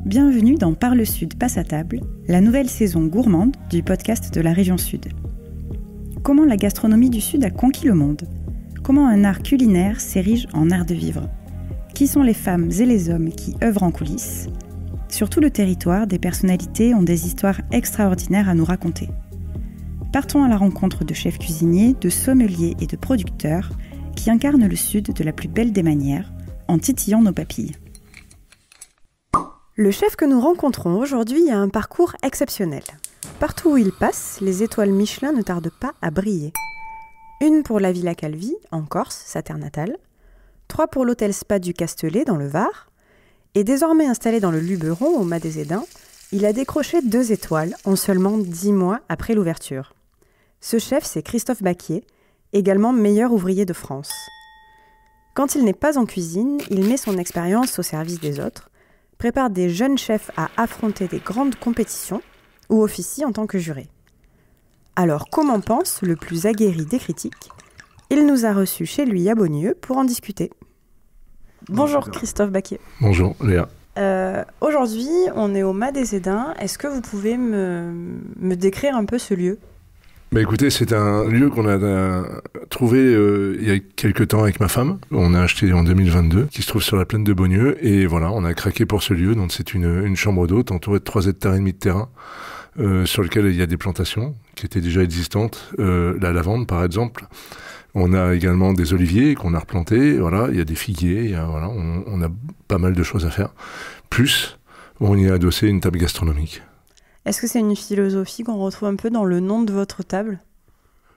Bienvenue dans Par le Sud passe à table, la nouvelle saison gourmande du podcast de la région Sud. Comment la gastronomie du Sud a conquis le monde ? Comment un art culinaire s'érige en art de vivre ? Qui sont les femmes et les hommes qui œuvrent en coulisses ? Sur tout le territoire, des personnalités ont des histoires extraordinaires à nous raconter. Partons à la rencontre de chefs cuisiniers, de sommeliers et de producteurs qui incarnent le Sud de la plus belle des manières, en titillant nos papilles. Le chef que nous rencontrons aujourd'hui a un parcours exceptionnel. Partout où il passe, les étoiles Michelin ne tardent pas à briller. Une pour la Villa Calvi, en Corse, sa terre natale. 3 pour l'hôtel Spa du Castellet, dans le Var. Et désormais installé dans le Luberon, au Mas des Édins, il a décroché 2 étoiles en seulement 10 mois après l'ouverture. Ce chef, c'est Christophe Baquier, également meilleur ouvrier de France. Quand il n'est pas en cuisine, il met son expérience au service des autres, prépare des jeunes chefs à affronter des grandes compétitions ou officie en tant que juré. Alors, comment pense le plus aguerri des critiques ? Il nous a reçus chez lui à Beaunieu pour en discuter. Bonjour Christophe Baquier. Bonjour Léa. Aujourd'hui, on est au Mas des Édins. Est-ce que vous pouvez me décrire un peu ce lieu ? Écoutez, c'est un lieu qu'on a trouvé il y a quelques temps avec ma femme. On a acheté en 2022, qui se trouve sur la plaine de Beaunieu. Et voilà, on a craqué pour ce lieu. Donc c'est une chambre d'hôte entourée de 3 hectares et demi de terrain, sur lequel il y a des plantations qui étaient déjà existantes. La lavande, par exemple. On a également des oliviers qu'on a replantés. Voilà, il y a des figuiers. On a pas mal de choses à faire. Plus, on y a adossé une table gastronomique. Est-ce que c'est une philosophie qu'on retrouve un peu dans le nom de votre table ?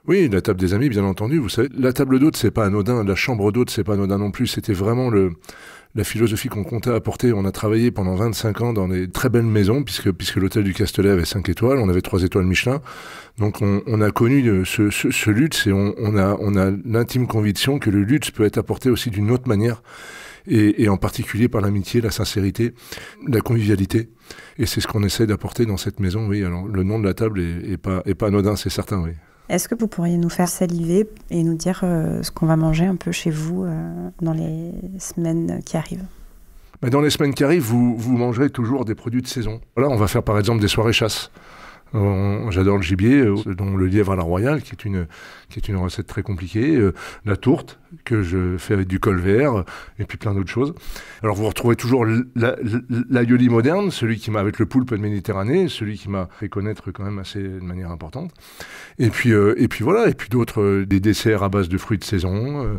Oui, la table des amis, bien entendu. Vous savez, la table d'hôte, c'est pas anodin. La chambre d'hôte, c'est pas anodin non plus. C'était vraiment la philosophie qu'on comptait apporter. On a travaillé pendant 25 ans dans des très belles maisons, puisque l'hôtel du Castellet avait 5 étoiles. On avait 3 étoiles Michelin. Donc, on a connu ce luxe et on a l'intime conviction que le luxe peut être apporté aussi d'une autre manière. Et en particulier par l'amitié, la sincérité, la convivialité. Et c'est ce qu'on essaie d'apporter dans cette maison, oui. Alors, le nom de la table est pas anodin, c'est certain, oui. Est-ce que vous pourriez nous faire saliver et nous dire ce qu'on va manger un peu chez vous dans les semaines qui arrivent ? Dans les semaines qui arrivent, vous mangerez toujours des produits de saison. Voilà, on va faire par exemple des soirées chasse. J'adore le gibier, dont le lièvre à la royale, qui est une recette très compliquée, la tourte, que je fais avec du colvert, et puis plein d'autres choses. Alors vous retrouverez toujours l'aïoli moderne, celui qui m'a, avec le poulpe de Méditerranée, celui qui m'a fait connaître quand même assez de manière importante. Et puis voilà, et puis d'autres, des desserts à base de fruits de saison.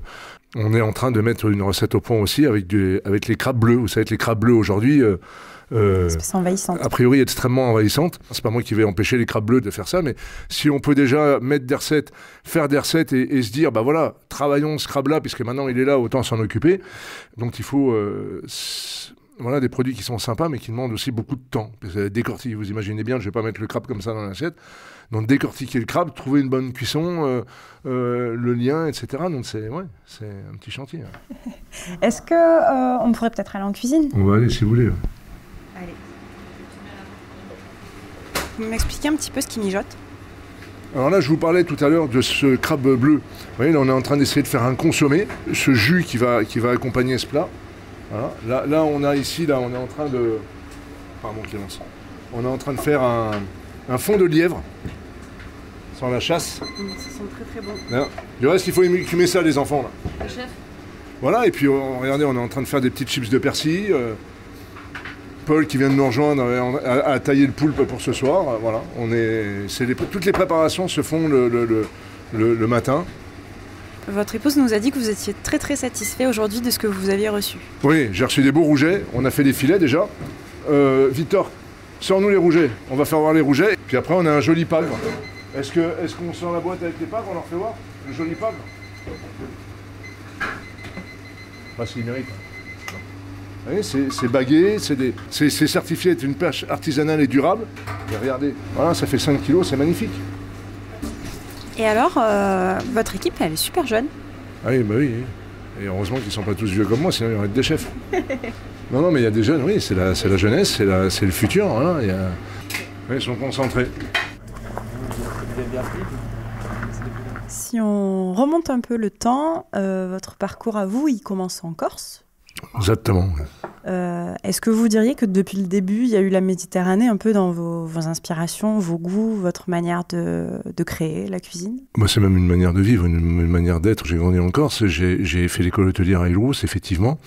On est en train de mettre une recette au point aussi avec les crabes bleus. Vous savez que les crabes bleus aujourd'hui... c'est envahissante. A priori extrêmement envahissante. C'est pas moi qui vais empêcher les crabes bleus de faire ça, mais si on peut déjà mettre des recettes, faire des recettes et se dire, voilà, travaillons ce crabe-là, puisque maintenant il est là, autant s'en occuper. Donc il faut des produits qui sont sympas, mais qui demandent aussi beaucoup de temps. Décortiquer, vous imaginez bien, je vais pas mettre le crabe comme ça dans l'assiette. Donc décortiquer le crabe, trouver une bonne cuisson, le lien, etc. Donc c'est un petit chantier. Est-ce que on pourrait peut-être aller en cuisine ? On va aller si vous voulez. Allez. Vous pouvez m'expliquer un petit peu ce qui mijote ? Alors là, je vous parlais tout à l'heure de ce crabe bleu. Vous voyez, là, on est en train d'essayer de faire un consommé, ce jus qui va accompagner ce plat. Voilà. Là, on a ici, on est en train de... Pardon, Clémence. On est en train de faire un fond de lièvre, sans la chasse. Ça sent très très bon. Là. Du reste, il faut écumer ça, les enfants. Là. Le chef ? Voilà, et puis regardez, on est en train de faire des petites chips de persil. Paul qui vient de nous rejoindre à tailler le poulpe pour ce soir. Voilà, toutes les préparations se font le matin. Votre épouse nous a dit que vous étiez très très satisfait aujourd'hui de ce que vous aviez reçu. Oui, j'ai reçu des beaux rougets. On a fait des filets déjà. Victor, sors-nous les rougets. On va faire voir les rougets. Puis après, on a un joli pagre. Est-ce qu'on sort la boîte avec les pagres ? On leur fait voir le joli pagre. S'il mérite. Vous voyez, c'est bagué, c'est certifié être une pêche artisanale et durable. Et regardez, voilà, ça fait 5 kilos, c'est magnifique. Et alors, votre équipe, elle est super jeune. Ah oui, oui. Et heureusement qu'ils ne sont pas tous vieux comme moi, sinon il y aurait des chefs. Non, mais il y a des jeunes, oui, c'est la jeunesse, c'est le futur. Voilà, ils sont concentrés. Si on remonte un peu le temps, votre parcours à vous, il commence en Corse ? Exactement. Est-ce que vous diriez que depuis le début, il y a eu la Méditerranée un peu dans vos inspirations, vos goûts, votre manière de créer la cuisine? Moi, c'est même une manière de vivre, une manière d'être. J'ai grandi en Corse, j'ai fait l'école hôtelière à Île-Rousse, effectivement.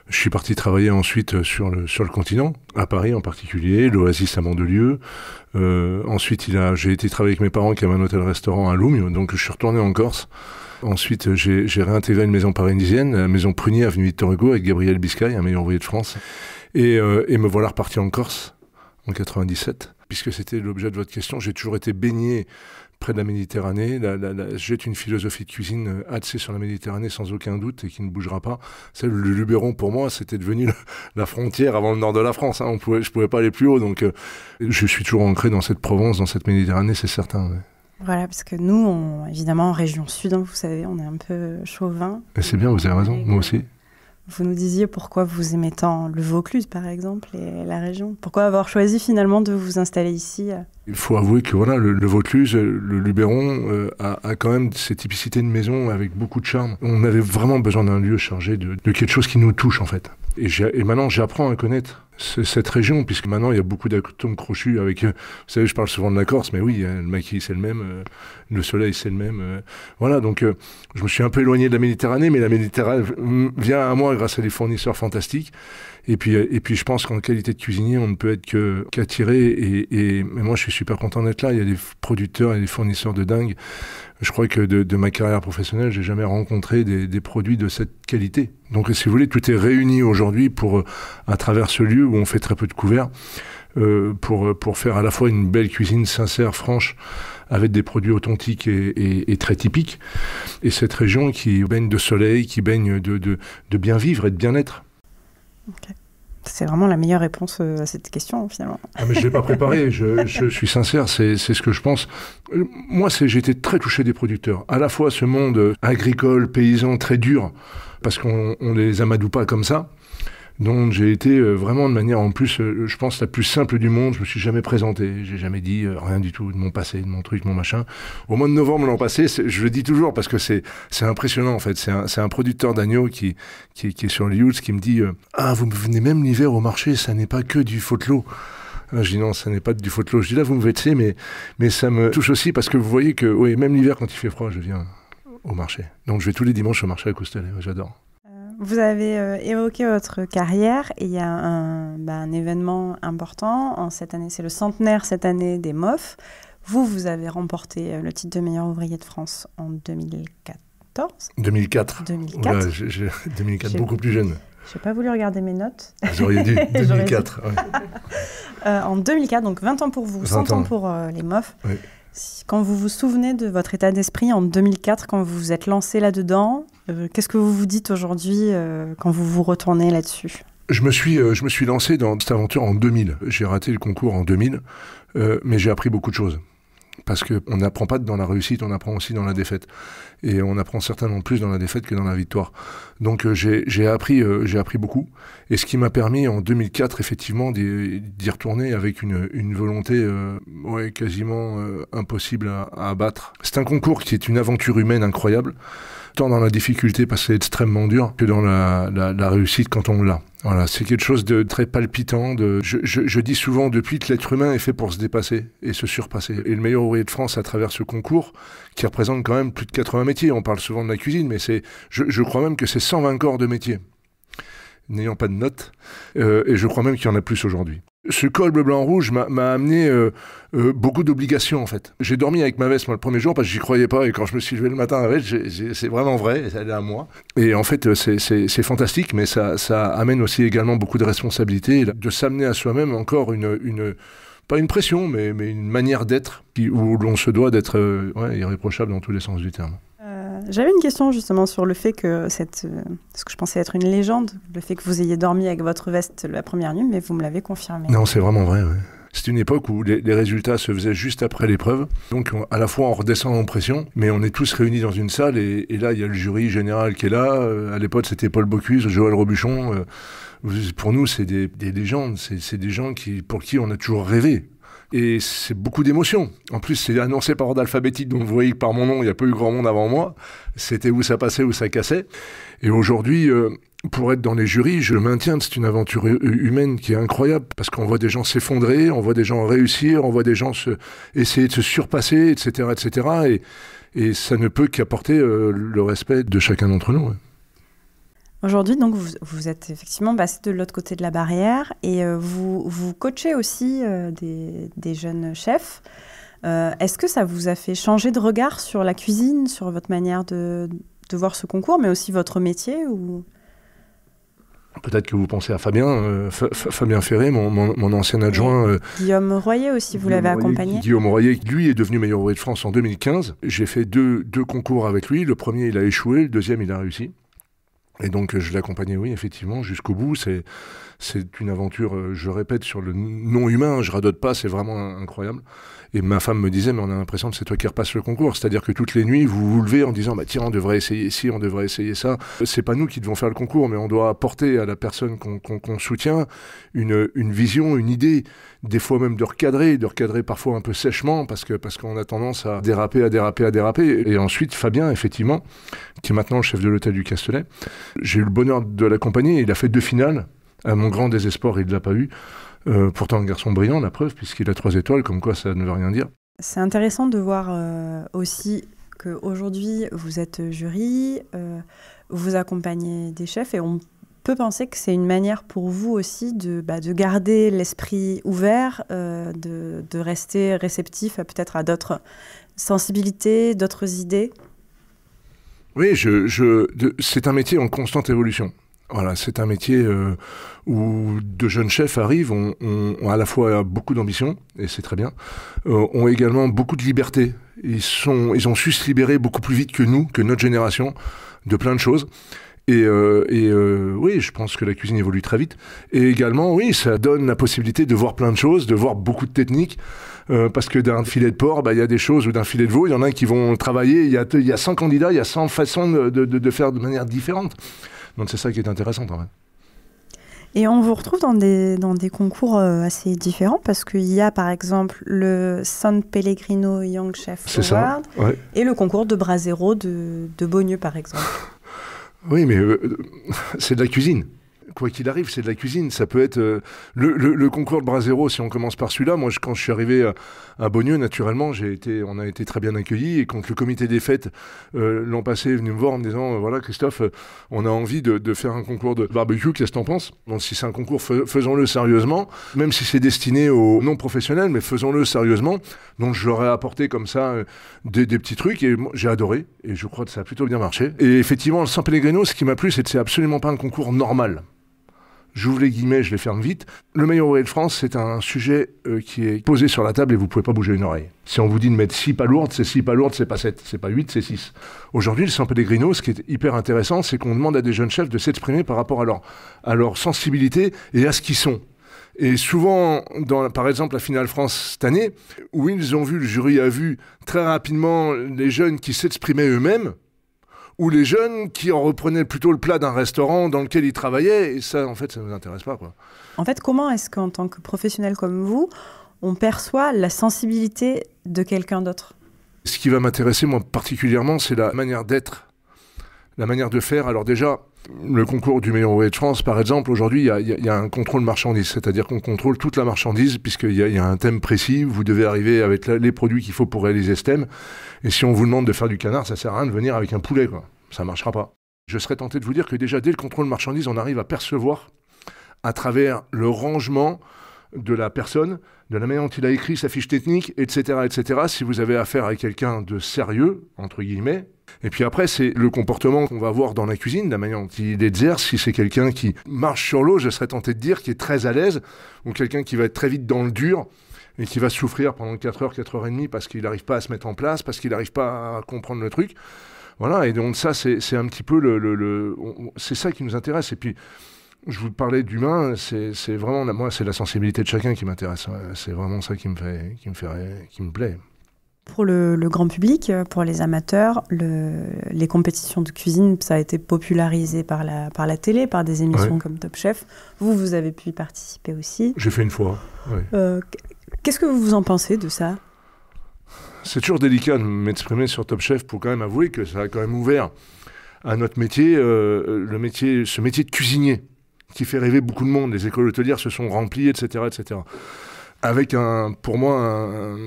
Je suis parti travailler ensuite sur le continent, à Paris en particulier, l'Oasis à Mandelieu. Ensuite, j'ai été travailler avec mes parents qui avaient un hôtel-restaurant à Lougnes, donc je suis retourné en Corse. Ensuite, j'ai réintégré une maison parisienne, la maison Prunier, avenue Victor Hugo, avec Gabriel Biscay, un meilleur ouvrier de France. Et me voilà reparti en Corse, en 97. Puisque c'était l'objet de votre question, j'ai toujours été baigné près de la Méditerranée. J'ai une philosophie de cuisine axée sur la Méditerranée sans aucun doute et qui ne bougera pas. Le Luberon, pour moi, c'était devenu la frontière avant le nord de la France. Hein. Je pouvais pas aller plus haut, donc je suis toujours ancré dans cette Provence, dans cette Méditerranée, c'est certain. Ouais. Voilà, parce que nous, évidemment, en région sud, vous savez, on est un peu chauvin. Et c'est bien, vous avez raison, moi aussi. Vous nous disiez pourquoi vous aimez tant le Vaucluse, par exemple, et la région. Pourquoi avoir choisi finalement de vous installer ici? Il faut avouer que voilà, le Vaucluse, le Luberon a quand même ces typicités de maison avec beaucoup de charme. On avait vraiment besoin d'un lieu chargé de quelque chose qui nous touche en fait. Et maintenant, j'apprends à connaître cette région, puisque maintenant, il y a beaucoup d'atomes crochus avec... vous savez, je parle souvent de la Corse, mais oui, le maquis, c'est le même, le soleil, c'est le même. Voilà, donc je me suis un peu éloigné de la Méditerranée, mais la Méditerranée vient à moi grâce à des fournisseurs fantastiques. Et puis je pense qu'en qualité de cuisinier, on ne peut être qu'attiré. Et moi, je suis super content d'être là. Il y a des producteurs et des fournisseurs de dingue. Je crois que de ma carrière professionnelle, j'ai jamais rencontré des produits de cette qualité. Donc, si vous voulez, tout est réuni aujourd'hui à travers ce lieu où on fait très peu de couverts, pour faire à la fois une belle cuisine sincère, franche, avec des produits authentiques et très typiques. Et cette région qui baigne de soleil, qui baigne de bien vivre et de bien-être. Okay. C'est vraiment la meilleure réponse à cette question, finalement. Ah, mais je ne l'ai pas préparé, je suis sincère, c'est ce que je pense. Moi, j'ai été très touché des producteurs. À la fois ce monde agricole, paysan, très dur, parce qu'on ne les amadoue pas comme ça. Donc j'ai été vraiment de manière, en plus, je pense, la plus simple du monde. Je me suis jamais présenté, j'ai jamais dit rien du tout de mon passé, de mon truc, de mon machin. Au mois de novembre l'an passé, je le dis toujours parce que c'est impressionnant en fait. C'est un producteur d'agneaux qui est sur le Youth qui me dit ah, vous venez même l'hiver au marché, ça n'est pas que du Fautelot. Je dis non, ça n'est pas du Fautelot. Je dis là, vous me vexez, mais ça me touche aussi parce que vous voyez que oui, même l'hiver quand il fait froid, je viens au marché. Donc je vais tous les dimanches au marché à Coustelet, j'adore. Vous avez évoqué votre carrière et il y a un événement important. Cette année, c'est le centenaire cette année des MOF. Vous avez remporté le titre de meilleur ouvrier de France en 2014. 2004. 2004. Oula, 2004, beaucoup plus jeune. Je n'ai pas voulu regarder mes notes. Vous auriez dû, 2004. Ouais. En 2004, donc 20 ans pour vous, 100 ans pour les MOF. Oui. Quand vous vous souvenez de votre état d'esprit en 2004, quand vous vous êtes lancé là-dedans, qu'est-ce que vous vous dites aujourd'hui quand vous vous retournez là-dessus ? Je me suis lancé dans cette aventure en 2000. J'ai raté le concours en 2000, mais j'ai appris beaucoup de choses. Parce qu'on n'apprend pas dans la réussite, on apprend aussi dans la défaite. Et on apprend certainement plus dans la défaite que dans la victoire. Donc j'ai appris beaucoup. Et ce qui m'a permis en 2004, effectivement, d'y retourner avec une volonté quasiment impossible à abattre. C'est un concours qui est une aventure humaine incroyable, tant dans la difficulté parce que c'est extrêmement dur, que dans la réussite quand on l'a. Voilà, c'est quelque chose de très palpitant. Je dis souvent, depuis que l'être humain est fait pour se dépasser et se surpasser. Et le meilleur ouvrier de France à travers ce concours, qui représente quand même plus de 80 métiers. On parle souvent de la cuisine, mais je crois même que c'est 120 corps de métiers, n'ayant pas de notes. Et je crois même qu'il y en a plus aujourd'hui. Ce col bleu, blanc, rouge m'a amené beaucoup d'obligations, en fait. J'ai dormi avec ma veste, moi, le premier jour, parce que j'y croyais pas. Et quand je me suis levé le matin avec, c'est vraiment vrai, elle est à moi. Et en fait, c'est fantastique, mais ça amène aussi également beaucoup de responsabilités, de s'amener à soi-même encore pas une pression, mais une manière d'être où l'on se doit d'être irréprochable dans tous les sens du terme. J'avais une question justement sur le fait que ce que je pensais être une légende, le fait que vous ayez dormi avec votre veste la première nuit, mais vous me l'avez confirmé. Non, c'est vraiment vrai, ouais. C'est une époque où les résultats se faisaient juste après l'épreuve. Donc, à la fois, on redescend en pression, mais on est tous réunis dans une salle. Et là, il y a le jury général qui est là. À l'époque, c'était Paul Bocuse, Joël Robuchon. Pour nous, c'est des légendes. C'est des gens pour qui on a toujours rêvé. Et c'est beaucoup d'émotions. En plus, c'est annoncé par ordre alphabétique, donc vous voyez que par mon nom, il n'y a pas eu grand monde avant moi. C'était où ça passait, où ça cassait. Et aujourd'hui, pour être dans les jurys, je le maintiens, c'est une aventure humaine qui est incroyable, parce qu'on voit des gens s'effondrer, on voit des gens réussir, on voit des gens essayer de se surpasser, etc., etc., et ça ne peut qu'apporter le respect de chacun d'entre nous. Ouais. Aujourd'hui, donc, vous êtes effectivement passé de l'autre côté de la barrière et vous coachez aussi des jeunes chefs. Est-ce que ça vous a fait changer de regard sur la cuisine, sur votre manière de voir ce concours, mais aussi votre métier ou... Peut-être que vous pensez à Fabien, Fabien Ferré, mon ancien adjoint. Guillaume Royer aussi, vous l'avez accompagné. Guillaume Royer, lui, est devenu meilleur ouvrier de France en 2015. J'ai fait deux concours avec lui. Le premier, il a échoué. Le deuxième, il a réussi. Et donc, je l'ai accompagné, oui, effectivement, jusqu'au bout. C'est une aventure, je répète, sur le non humain. Je radote pas, c'est vraiment incroyable. Et ma femme me disait, mais on a l'impression que c'est toi qui repasses le concours. C'est-à-dire que toutes les nuits, vous vous levez en disant, bah tiens, on devrait essayer ci, on devrait essayer ça. C'est pas nous qui devons faire le concours, mais on doit apporter à la personne qu'on soutient une vision, une idée, des fois même de recadrer parfois un peu sèchement, parce qu'on a tendance à déraper. Et ensuite, Fabien, effectivement, qui est maintenant le chef de l'hôtel du Castellet, j'ai eu le bonheur de l'accompagner. Il a fait 2 finales. À mon grand désespoir, il ne l'a pas eu. Pourtant, un garçon brillant, la preuve, puisqu'il a 3 étoiles, comme quoi ça ne veut rien dire. C'est intéressant de voir aussi qu'aujourd'hui, vous êtes jury, vous accompagnez des chefs, et on peut penser que c'est une manière pour vous aussi de garder l'esprit ouvert, de rester réceptif peut-être à d'autres sensibilités, d'autres idées. Oui, c'est un métier en constante évolution. Voilà, c'est un métier où de jeunes chefs arrivent, ont à la fois beaucoup d'ambition, et c'est très bien, ont également beaucoup de liberté. Ils ont su se libérer beaucoup plus vite que nous, que notre génération, de plein de choses. Et oui, je pense que la cuisine évolue très vite. Et également, oui, ça donne la possibilité de voir plein de choses, de voir beaucoup de techniques. Parce que d'un filet de porc, il y a des choses, ou d'un filet de veau, il y en a qui vont travailler. Il y a 100 candidats, il y a 100 façons de faire de manière différente. Donc c'est ça qui est intéressant quand même. Et on vous retrouve dans des concours assez différents, parce qu'il y a par exemple le San Pellegrino Young Chef Award, ouais. Et le concours de Brasero de Beaulieu par exemple. Oui, mais c'est de la cuisine. Quoi qu'il arrive, c'est de la cuisine. Ça peut être le concours de Brasero, si on commence par celui-là. Moi, quand je suis arrivé à Beaulieu, naturellement, on a été très bien accueillis. Et quand le comité des fêtes, l'an passé, est venu me voir en me disant, voilà, Christophe, on a envie de faire un concours de barbecue, qu'est-ce que t'en penses? Donc, si c'est un concours, faisons-le sérieusement. Même si c'est destiné aux non-professionnels, mais faisons-le sérieusement. Donc, je leur ai apporté comme ça des petits trucs. Et moi, j'ai adoré. Et je crois que ça a plutôt bien marché. Et effectivement, le San Pellegrino, ce qui m'a plu, c'est que c'est absolument pas un concours normal. J'ouvre les guillemets, je les ferme vite. Le meilleur ouvrier de France, c'est un sujet qui est posé sur la table et vous ne pouvez pas bouger une oreille. Si on vous dit de mettre 6 pas lourdes, c'est 6 pas lourdes, c'est pas 7, c'est pas 8, c'est 6. Aujourd'hui, le San Pellegrino, ce qui est hyper intéressant, c'est qu'on demande à des jeunes chefs de s'exprimer par rapport à leur sensibilité et à ce qu'ils sont. Et souvent, par exemple, la finale France cette année, où ils ont vu, le jury a vu très rapidement les jeunes qui s'exprimaient eux-mêmes, ou les jeunes qui en reprenaient plutôt le plat d'un restaurant dans lequel ils travaillaient, et ça, en fait, ça ne nous intéresse pas, quoi. En fait, comment est-ce qu'en tant que professionnel comme vous, on perçoit la sensibilité de quelqu'un d'autre? Ce qui va m'intéresser, moi, particulièrement, c'est la manière d'être, la manière de faire. Alors déjà, le concours du meilleur ouvrier de France, par exemple, aujourd'hui, il y a un contrôle marchandise, c'est-à-dire qu'on contrôle toute la marchandise, puisqu'il y a un thème précis, vous devez arriver avec les produits qu'il faut pour réaliser ce thème, et si on vous demande de faire du canard, ça sert à rien de venir avec un poulet, quoi. Ça marchera pas. Je serais tenté de vous dire que déjà, dès le contrôle marchandise, on arrive à percevoir, à travers le rangement de la personne, de la manière dont il a écrit sa fiche technique, etc., si vous avez affaire à quelqu'un de sérieux, entre guillemets. Et puis après, c'est le comportement qu'on va voir dans la cuisine, la manière dont il exerce. Si c'est quelqu'un qui marche sur l'eau, je serais tenté de dire, qui est très à l'aise, ou quelqu'un qui va être très vite dans le dur, et qui va souffrir pendant 4 heures, 4 heures et demie, parce qu'il n'arrive pas à se mettre en place, parce qu'il n'arrive pas à comprendre le truc. Voilà, et donc ça, c'est un petit peu c'est ça qui nous intéresse. Et puis, je vous parlais d'humain, c'est vraiment, moi, c'est la sensibilité de chacun qui m'intéresse. C'est vraiment ça qui me plaît. Pour le grand public, pour les amateurs, les compétitions de cuisine, ça a été popularisé par la télé, par des émissions comme Top Chef. Vous avez pu y participer aussi. J'ai fait une fois, oui. Qu'est-ce que vous en pensez de ça ? C'est toujours délicat de m'exprimer sur Top Chef pour quand même avouer que ça a quand même ouvert à notre métier, ce métier de cuisinier, qui fait rêver beaucoup de monde. Les écoles hôtelières se sont remplies, etc., etc. Avec pour moi, un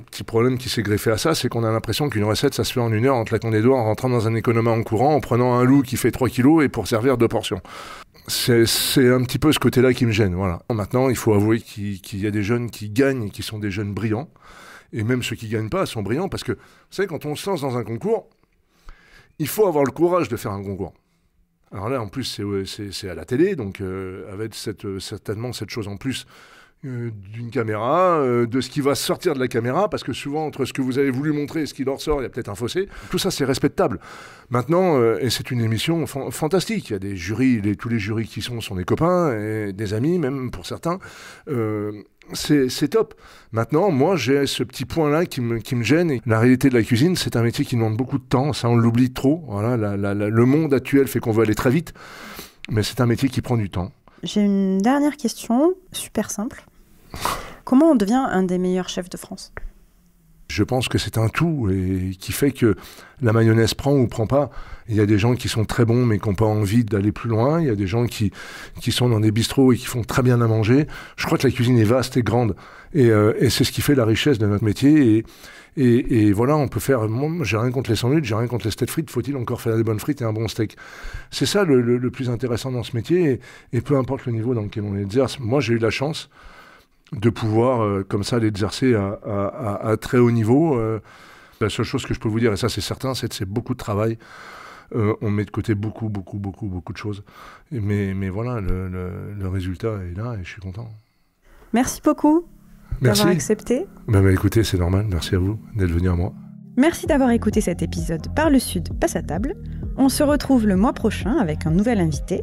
petit problème qui s'est greffé à ça, c'est qu'on a l'impression qu'une recette, ça se fait en 1 heure en claquant des doigts, en rentrant dans un économat en courant, en prenant un loup qui fait 3 kilos et pour servir 2 portions. C'est un petit peu ce côté-là qui me gêne, voilà. Maintenant, il faut avouer qu'il y a des jeunes qui gagnent et qui sont des jeunes brillants. Et même ceux qui ne gagnent pas sont brillants parce que, vous savez, quand on se lance dans un concours, il faut avoir le courage de faire un concours. Alors là, en plus, c'est à la télé, donc avec certainement cette chose en plus d'une caméra, de ce qui va sortir de la caméra, parce que souvent, entre ce que vous avez voulu montrer et ce qui leur sort, il y a peut-être un fossé. Tout ça, c'est respectable. Maintenant, et c'est une émission fantastique. Il y a des jurys, tous les jurys qui sont des copains, et des amis, même pour certains. C'est top. Maintenant, moi, j'ai ce petit point-là qui me gêne. Et la réalité de la cuisine, c'est un métier qui demande beaucoup de temps. Ça, on l'oublie trop. Voilà, le monde actuel fait qu'on veut aller très vite. Mais c'est un métier qui prend du temps. J'ai une dernière question, super simple. Comment on devient un des meilleurs chefs de France ? Je pense que c'est un tout et qui fait que la mayonnaise prend ou prend pas. Il y a des gens qui sont très bons mais qui n'ont pas envie d'aller plus loin. Il y a des gens qui sont dans des bistrots et qui font très bien à manger. Je crois que la cuisine est vaste et grande et c'est ce qui fait la richesse de notre métier. Et voilà, on peut faire... Moi, j'ai rien contre les sandwichs, j'ai rien contre les steaks frites. Faut-il encore faire des bonnes frites et un bon steak ? C'est ça le plus intéressant dans ce métier et peu importe le niveau dans lequel on exerce. Moi, j'ai eu la chance de pouvoir, comme ça, l'exercer à très haut niveau. La seule chose que je peux vous dire, et ça c'est certain, c'est que c'est beaucoup de travail. On met de côté beaucoup de choses. Mais voilà, le résultat est là et je suis content. Merci beaucoup d'avoir accepté. Écoutez, c'est normal. Merci à vous d'être venu à moi. Merci d'avoir écouté cet épisode Par le Sud passe à table. On se retrouve le mois prochain avec un nouvel invité.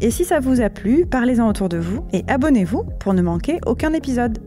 Et si ça vous a plu, parlez-en autour de vous et abonnez-vous pour ne manquer aucun épisode.